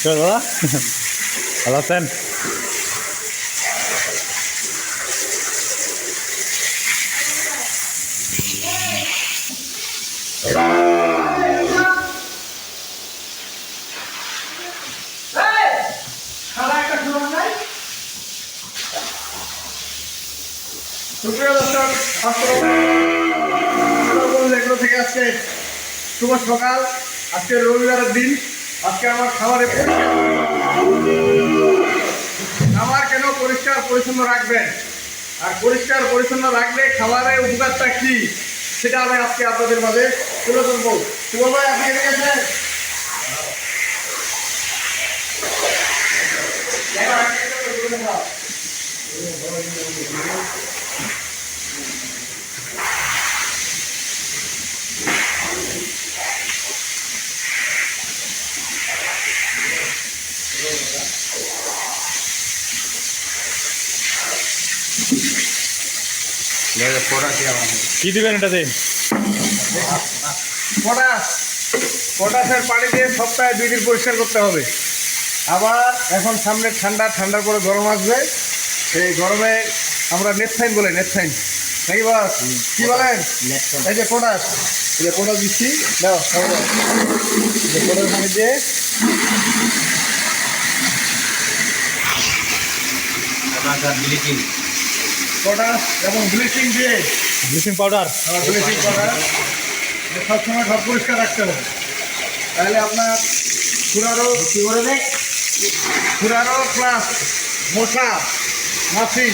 দাদা ভালো আছেন? এগুলো থেকে আজকে শুভ সকাল। আজকে রবিবারের দিন। আজকে আমার খাবারে খাবার কেন পরিষ্কার পরিচ্ছন্ন রাখবেন, আর পরিষ্কার পরিচ্ছন্ন রাখলে খাবারের উপকারটা কি সেটা আমি আজকে আপনাদের মাঝে তুলে ধরবো। শুভ ভাই, আপনি এদিকে আছেন? কি দিবেন এটাতে? পটাশের পানি দিয়ে সপ্তাহে 2 দিন পরিষ্কার করতে হবে। আবার এখন সামনে ঠান্ডার পরে গরম আসবে। সেই গরমে আমরা নেপথাইন বলে, নেপথাইন নাকি বাস কি বলেন? এই যে পটাশ, এই যে পটাশ দিচ্ছি, দাও পটাশ পানি দিয়ে পটাশ এবং ব্লিচিং দিয়ে, ব্লিচিং পাউডার সবসময় ঘর পরিষ্কার রাখতে হবে। তাহলে আপনার খুরারো প্লাস মশা মাছি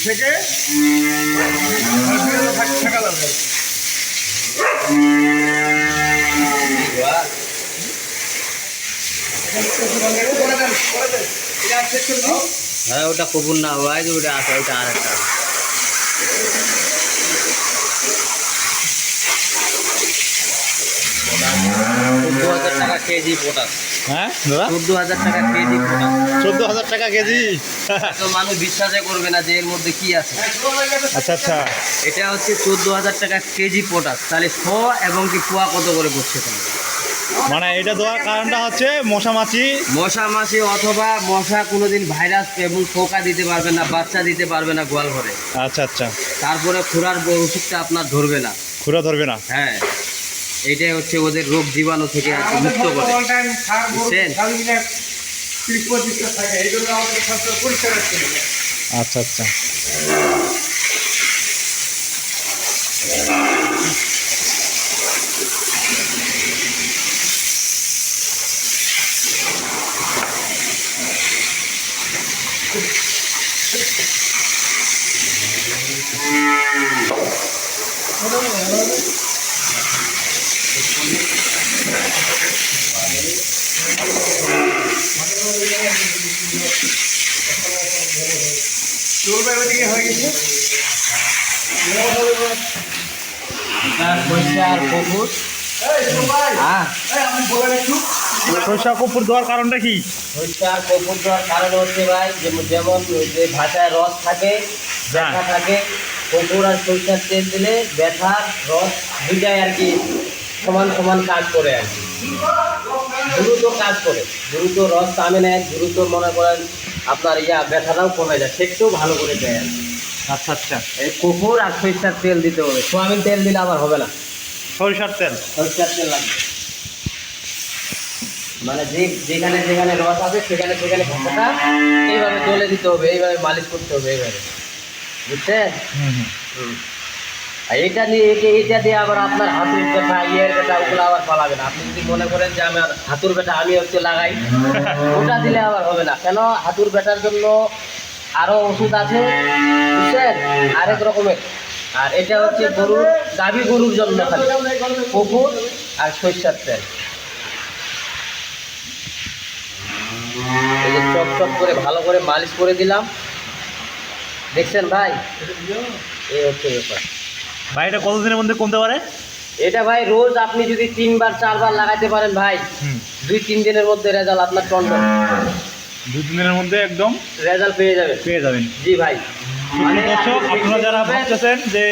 থেকে থাকা যাবে। হ্যাঁ, ওটা কবুল না হয় যে ওটা আছে, ওইটা আর একটা 14,000 টাকা কেজি পটাশ। হ্যাঁ দাদা, 14,000 টাকা কেজি পটাশ। 14,000 টাকা কেজি? তো মানুষ বিশ্বাসই করবে না যে এর মধ্যে কি আছে। আচ্ছা আচ্ছা, এটা হচ্ছে 14,000 টাকা কেজি পটাশ। তাহলে 100 এবং কি পোয়া কত করে পড়ছে তাহলে? মানে এটা দেওয়ার কারণটা হচ্ছে মশা মাছি অথবা মশা কোনোদিন ভাইরাস এবং পোকা দিতে পারবে না, বাচ্চা দিতে পারবে না গোয়াল ঘরে। আচ্ছা আচ্ছা, তারপরে খুরার ওষুধটা আপনার ধরবে না। খুরা ধরবে না? হ্যাঁ, এটাই হচ্ছে ওদের রোগ জীবাণু থেকে মুক্ত করে। বুঝছেন? আচ্ছা আচ্ছা, সরিষা কপুর দেওয়ার কারণটা কি? সরিষার কপুর দেওয়ার কারণ হচ্ছে ভাই, যেমন যে ভাষায় রস থাকে, ব্যথা থাকে, কপুর আর সরিষার তেল দিলে ব্যথার রস দুটাই আর কি সমান সমান কাজ করে আর কি, দ্রুত কাজ করে, দ্রুত রস টানে নেয়, দ্রুত মনে করেন আপনার ব্যথাটাও কমে যায়, সেটাও ভালো করে দেয় আর কি। আচ্ছা আচ্ছা, এই কপুর আর সরিষার তেল দিতে হবে। সোয়াবিন তেল দিলে আবার হবে না, সরিষার তেল লাগবে। মানে যেখানে যেখানে রস আছে সেখানে সেখানে ভাষাটা এইভাবে দলে দিতে হবে, এইভাবে মালিশ করতে হবে, এইভাবে। বুঝছেন? আর এটা দিয়ে আবার আপনার হাতুর ব্যথা, ব্যথা ওগুলো আবার পালাবে না। আপনি যদি মনে করেন যে আমার হাতুর ব্যথা আমি হচ্ছে লাগাই, ওটা দিলে আবার হবে না। কেন? হাতুর ব্যথার জন্য আরও ওষুধ আছে, বুঝছেন, আরেক রকমের। আর এটা হচ্ছে গাভী গরুর জন্য খালি কপুর আর সরিষার তেল। এই যে চপ চপ করে ভালো করে মালিশ করে দিলাম, দেখছেন ভাই? এই হচ্ছে ব্যাপার ভাই। এটা কতদিনের মধ্যে কমতে পারে? এটা ভাই রোজ আপনি যদি 3 বার 4 বার লাগাইতে পারেন ভাই, 2-3 দিনের মধ্যে রেজাল্ট আপনার টন্ডন। 2-3 দিনের মধ্যে একদম রেজাল্ট পেয়ে যাবেন। জি ভাই। মানে দর্শক, আপনারা যারা ভাবতেছেন যে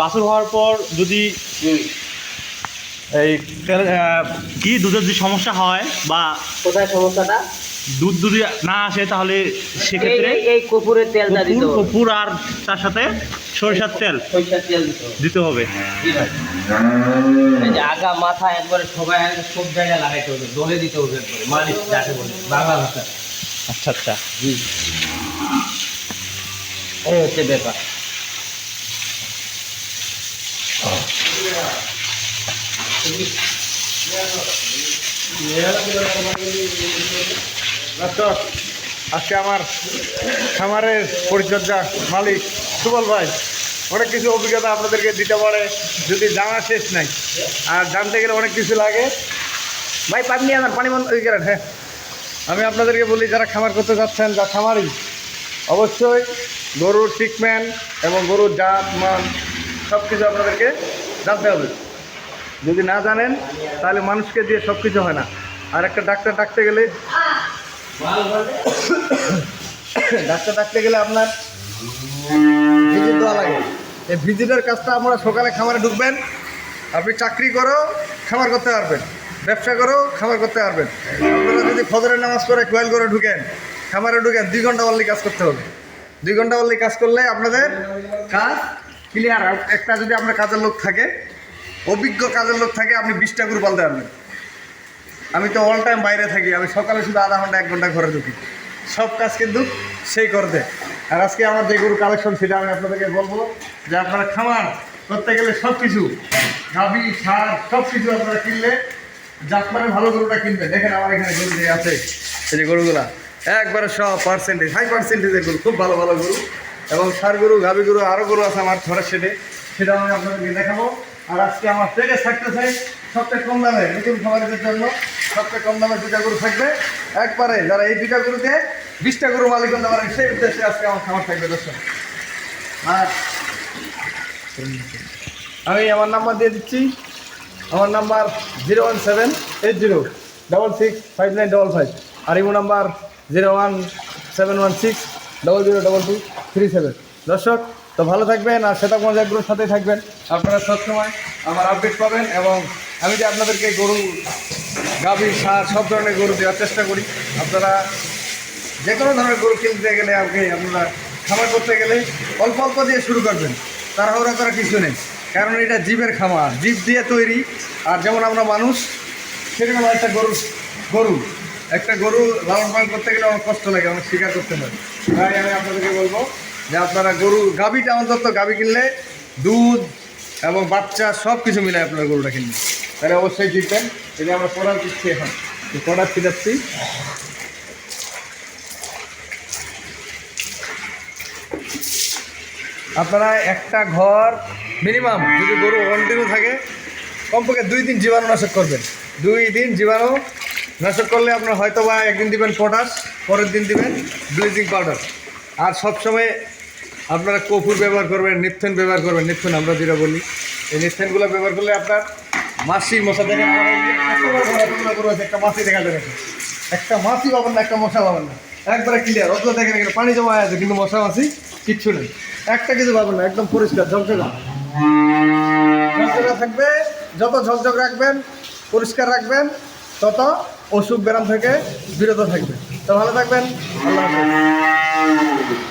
বাছুর হওয়ার পর যদি এই কি দুধের যদি সমস্যা হয় বা কোথায় সমস্যাটা? দুধ যদি না আসে তাহলে সেক্ষেত্রে এই কপুরের তেলটা দিতে হবে। কপুর আর তার সাথে সরিষার তেল সরিষার তেল দিতে হবে। দিতে হবে। জি ভাই। এই যে আগা মাথা একবারে সবাই সব জায়গায় লাগাইতে হবে, দলে দিতে হবে একবারে, মালিশ যাকে বলে বাংলা ভাষা। আচ্ছা আচ্ছা। জি, এই হচ্ছে ব্যাপার। দর্শক, আজকে আমার খামারের পরিচর্যা মালিক সুবল ভাই অনেক কিছু অভিজ্ঞতা আপনাদেরকে দিতে পারে, যদি জানা শেষ নাই। আর জানতে গেলে অনেক কিছু লাগে। ভাই পানি নিয়ে আনার, পানি বন্ধ করেন। হ্যাঁ, আমি আপনাদেরকে বলি, যারা খামার করতে যাচ্ছেন, যা খামারি, অবশ্যই গরুর ট্রিটমেন্ট এবং গরুর জাত মান সব কিছু আপনাদেরকে জানতে হবে। যদি না জানেন তাহলে মানুষকে দিয়ে সব কিছু হয় না। আর একটা ডাক্তার ডাকতে গেলে আপনার ভিজিট দেওয়া লাগে। এই ভিজিটের কাজটা আমরা সকালে খামারে ঢুকবেন, আপনি চাকরি করো খামার করতে পারবেন, ব্যবসা করো খামার করতে পারবেন। আপনারা যদি ফজরের নামাজ করে কোয়েল করে ঢুকেন, খামারে ঢুকেন, 2 ঘন্টা অনলি কাজ করতে হবে। 2 ঘন্টা অনলি কাজ করলে আপনাদের কাজ ক্লিয়ার। একটা যদি আপনার কাজের লোক থাকে, অভিজ্ঞ কাজের লোক থাকে, আপনি 20টা গরু পালতে পারবেন। আমি তো অল টাইম বাইরে থাকি, আমি সকালে শুধু আধা ঘন্টা 1 ঘন্টা ঘরে ঢুকি, সব কাজ কিন্তু সেই করতে। আর আজকে আমার যে গরু কালেকশন সেটা আমি আপনাদেরকে বলবো, যে আপনারা খামার করতে গেলে সব কিছু গাভী সার সব কিছু আপনারা কিনলে জাতমানের ভালো গরুটা কিনবেন। দেখেন আমার এখানে গরু যে আছে, এই যে গরুগুলা একবারে সব পার্সেন্টেজ, হাই পার্সেন্টেজের গরু, খুব ভালো ভালো গরু। এবং সার গরু, গাভী গরু, আরও গরু আছে আমার ঘরের সেটে, সেটাও আমি আপনাদেরকে দেখাবো। আর আজকে আমার থেকে থাকতে চাই সবচেয়ে কম দামে, নতুন খামারিদের জন্য সবচেয়ে কম দামে 2টা গরু থাকবে একবারে। যারা এই 2টা গরুতে 20টা গরু মালিক হতে পারে, সেই উদ্দেশ্যে আজকে আমার খামার থাকবে দর্শক। আর আমি আমার নাম্বার দিয়ে দিচ্ছি, আমার নাম্বার 01780665955, আর ইমো নাম্বার 01716002237। দর্শক, তো ভালো থাকবেন আর শ্বেতাগঞ্জ এগ্রোর সাথে থাকবেন। আপনারা সবসময় আমার আপডেট পাবেন, এবং আমি যে আপনাদেরকে গরু, গাভী, সার সব ধরনের গরু দেওয়ার চেষ্টা করি। আপনারা যে কোনো ধরনের গরু কিনতে গেলে, আপনারা খামার করতে গেলে অল্প অল্প দিয়ে শুরু করবেন, তাড়াহুড়া করার কিছু নেই। কারণ এটা জীবের খামার, জীব দিয়ে তৈরি। আর যেমন আমরা মানুষ, সেরকম একটা গরু লালন পালন করতে গেলে অনেক কষ্ট লাগে, অনেক স্বীকার করতে হয়। তাই আমি আপনাদেরকে বলবো যে আপনারা গরু, গাভীটা অন্তত, গাভী কিনলে দুধ এবং বাচ্চা সব কিছু মিলে আপনারা গরুটা কিনবেন, তাহলে অবশ্যই জিতবেন। যদি আমরা পড়ার দিচ্ছি, এখন পড়ার ছিটাচ্ছি। আপনারা একটা ঘর মিনিমাম, যদি গরু কন্টিনিউ থাকে, কমপক্ষে 2 দিন জীবাণুনাশক করবেন। 2 দিন জীবাণুনাশক করলে আপনার হয়তো বা একদিন দিবেন পটাশ, পরের দিন দিবেন ব্লিচিং পাউডার। আর সবসময় আপনারা কপুর ব্যবহার করবেন, নিথেন ব্যবহার করবেন। নিথেন আমরা যেটা বলি, এই নিথেনগুলো ব্যবহার করলে আপনার মাছি, মশা, দেখেন একটা মাছি দেখা যাবে, একটা মাছি পাবেন না, একটা মশা পাবেন না, একবারে ক্লিয়ার। অত দেখেন এখানে পানি জমা আছে, কিন্তু মশা মাছি কিচ্ছু নেই, একটা কিছু পাবেন না, একদম পরিষ্কার ঝকঝকা থাকবে। যত ঝকঝক রাখবেন, পরিষ্কার রাখবেন, তত অসুখ ব্যারাম থেকে বিরত থাকবে। তো ভালো থাকবেন, আল্লাহ হাফেজ।